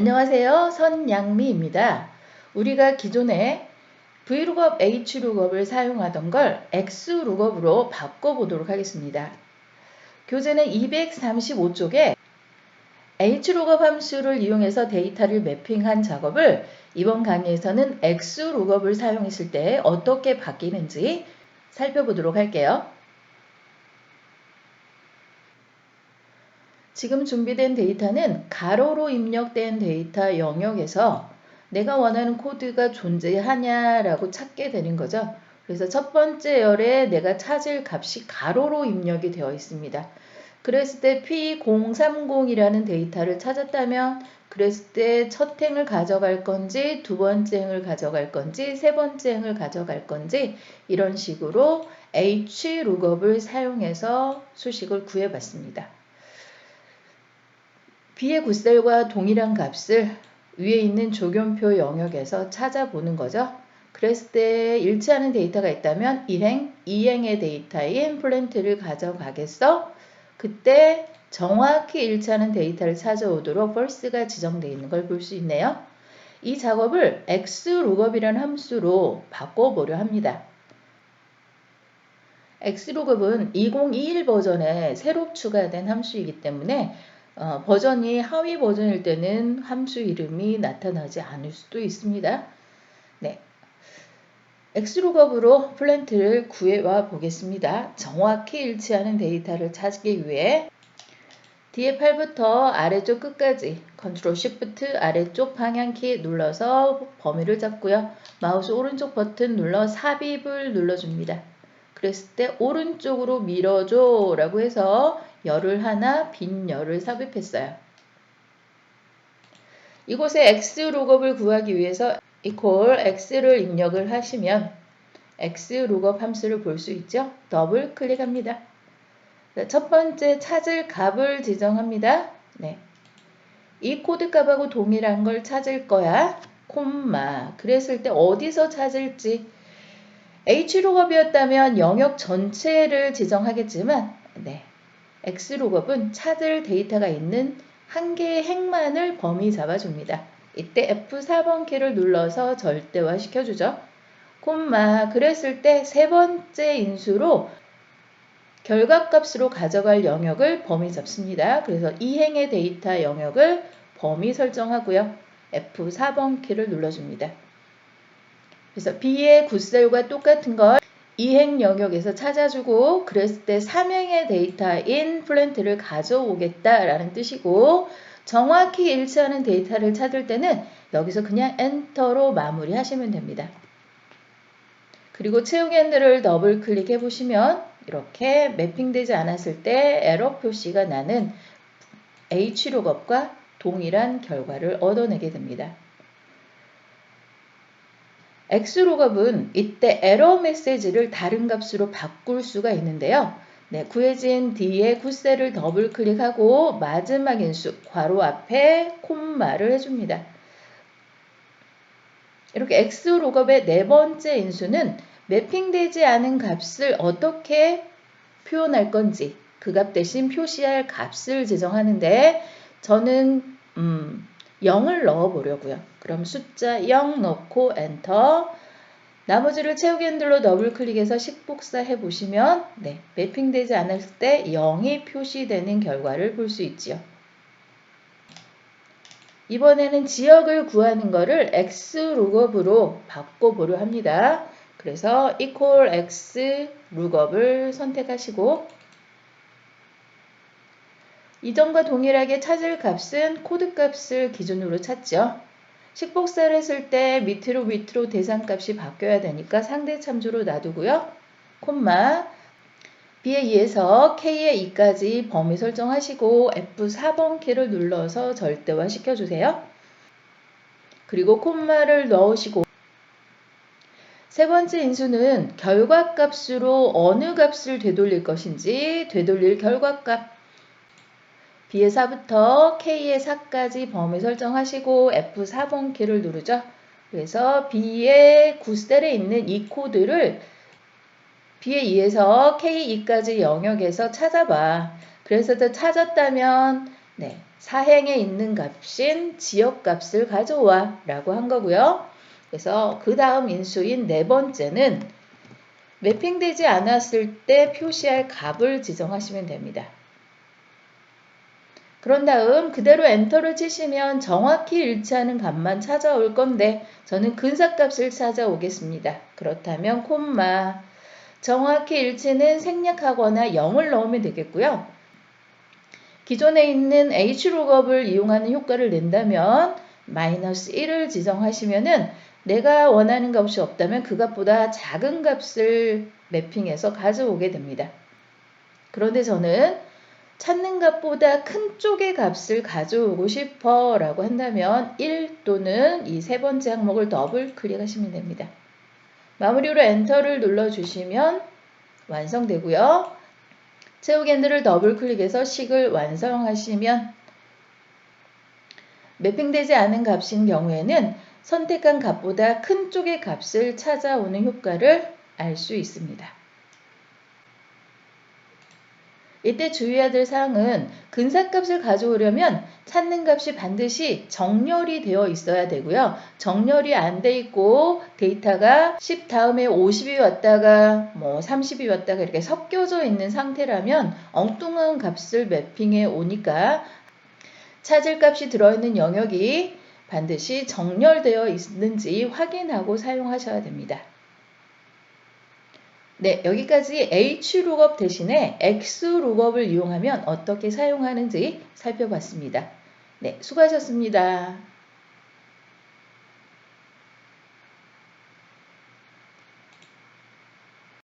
안녕하세요. 선양미입니다. 우리가 기존에 VLOOKUP, HLOOKUP을 사용하던 걸 XLOOKUP으로 바꿔보도록 하겠습니다. 교재는 235쪽에 HLOOKUP 함수를 이용해서 데이터를 매핑한 작업을 이번 강의에서는 XLOOKUP을 사용했을 때 어떻게 바뀌는지 살펴보도록 할게요. 지금 준비된 데이터는 가로로 입력된 데이터 영역에서 내가 원하는 코드가 존재하냐라고 찾게 되는 거죠. 그래서 첫 번째 열에 내가 찾을 값이 가로로 입력이 되어 있습니다. 그랬을 때 P030이라는 데이터를 찾았다면 그랬을 때 첫 행을 가져갈 건지 두 번째 행을 가져갈 건지 세 번째 행을 가져갈 건지 이런 식으로 HLOOKUP을 사용해서 수식을 구해봤습니다. B의 굿셀과 동일한 값을 위에 있는 조견표 영역에서 찾아보는 거죠. 그랬을 때 일치하는 데이터가 있다면 1행, 2행의 데이터인 플랜트를 가져가겠어? 그때 정확히 일치하는 데이터를 찾아오도록 false가 지정되어 있는 걸 볼 수 있네요. 이 작업을 XLOOKUP이라는 함수로 바꿔보려 합니다. XLOOKUP은 2021 버전에 새로 추가된 함수이기 때문에 버전이 하위 버전일 때는 함수 이름이 나타나지 않을 수도 있습니다. 네, XLOOKUP으로 플랜트를 구해와 보겠습니다. 정확히 일치하는 데이터를 찾기 위해 뒤에 8부터 아래쪽 끝까지 컨트롤 쉬프트 아래쪽 방향키 눌러서 범위를 잡고요. 마우스 오른쪽 버튼 눌러 삽입을 눌러줍니다. 그랬을 때 오른쪽으로 밀어줘 라고 해서 열을 하나 빈 열을 삽입했어요. 이곳에 XLOOKUP을 구하기 위해서 X를 입력을 하시면 XLOOKUP 함수를 볼 수 있죠. 더블 클릭합니다. 첫 번째 찾을 값을 지정합니다. 네. 이 코드 값하고 동일한 걸 찾을 거야. 콤마. 그랬을 때 어디서 찾을지 HLOOKUP이었다면 영역 전체를 지정하겠지만 네. XLOOKUP은 찾을 데이터가 있는 한 개의 행만을 범위 잡아줍니다. 이때 F4번 키를 눌러서 절대화 시켜주죠. 콤마 그랬을 때 세 번째 인수로 결과값으로 가져갈 영역을 범위 잡습니다. 그래서 이 행의 데이터 영역을 범위 설정하고요. F4번 키를 눌러줍니다. 그래서 B의 굿셀과 똑같은 걸 2행 영역에서 찾아주고 그랬을 때 3행의 데이터인 플랜트를 가져오겠다라는 뜻이고 정확히 일치하는 데이터를 찾을 때는 여기서 그냥 엔터로 마무리하시면 됩니다. 그리고 채우기 핸들을 더블 클릭해 보시면 이렇게 매핑되지 않았을 때 에러 표시가 나는 HLOOKUP과 동일한 결과를 얻어내게 됩니다. XLOOKUP은 이때 에러 메시지를 다른 값으로 바꿀 수가 있는데요. 네, 구해진 D의 굿셀을 더블 클릭하고 마지막 인수 괄호 앞에 콤마를 해줍니다. 이렇게 XLOOKUP의 네 번째 인수는 매핑되지 않은 값을 어떻게 표현할 건지 그 값 대신 표시할 값을 지정하는데 저는 0을 넣어 보려고요. 그럼 숫자 0 넣고 엔터. 나머지를 채우기 핸들로 더블 클릭해서 식복사해 보시면 네, 매핑되지 않았을 때 0이 표시되는 결과를 볼 수 있지요. 이번에는 지역을 구하는 것을 XLOOKUP으로 바꿔보려 합니다. 그래서 equal XLOOKUP을 선택하시고 이전과 동일하게 찾을 값은 코드 값을 기준으로 찾죠. 식복사를 했을 때 밑으로 대상값이 바뀌어야 되니까 상대 참조로 놔두고요. 콤마 B에 2에서 K에 2까지 범위 설정하시고 F4번 키를 눌러서 절대화 시켜주세요. 그리고 콤마를 넣으시고 세 번째 인수는 결과값으로 어느 값을 되돌릴 것인지 되돌릴 결과값 B의 4부터 K의 4까지 범위 설정하시고 F4번 키를 누르죠. 그래서 B의 굿셀에 있는 이 코드를 B의 2에서 K2까지 영역에서 찾아봐. 그래서 찾았다면 사행에 있는 값인 지역값을 가져와 라고 한 거고요. 그래서 그 다음 인수인 네 번째는 매핑되지 않았을 때 표시할 값을 지정하시면 됩니다. 그런 다음 그대로 엔터를 치시면 정확히 일치하는 값만 찾아올 건데 저는 근사값을 찾아오겠습니다. 그렇다면 콤마 정확히 일치는 생략하거나 0을 넣으면 되겠고요. 기존에 있는 HLOOKUP을 이용하는 효과를 낸다면 -1을 지정하시면은 내가 원하는 값이 없다면 그 값보다 작은 값을 매핑해서 가져오게 됩니다. 그런데 저는 찾는 값보다 큰 쪽의 값을 가져오고 싶어 라고 한다면 1 또는 이 세 번째 항목을 더블 클릭하시면 됩니다. 마무리로 엔터를 눌러주시면 완성되고요. 채우기 핸들을 더블 클릭해서 식을 완성하시면 매핑되지 않은 값인 경우에는 선택한 값보다 큰 쪽의 값을 찾아오는 효과를 알 수 있습니다. 이때 주의해야 될 사항은 근사값을 가져오려면 찾는 값이 반드시 정렬이 되어 있어야 되고요. 정렬이 안 돼 있고 데이터가 10 다음에 50이 왔다가 30이 왔다가 이렇게 섞여져 있는 상태라면 엉뚱한 값을 매핑해 오니까 찾을 값이 들어있는 영역이 반드시 정렬되어 있는지 확인하고 사용하셔야 됩니다. 여기까지 HLOOKUP 대신에 XLOOKUP을 이용하면 어떻게 사용하는지 살펴봤습니다. 수고하셨습니다.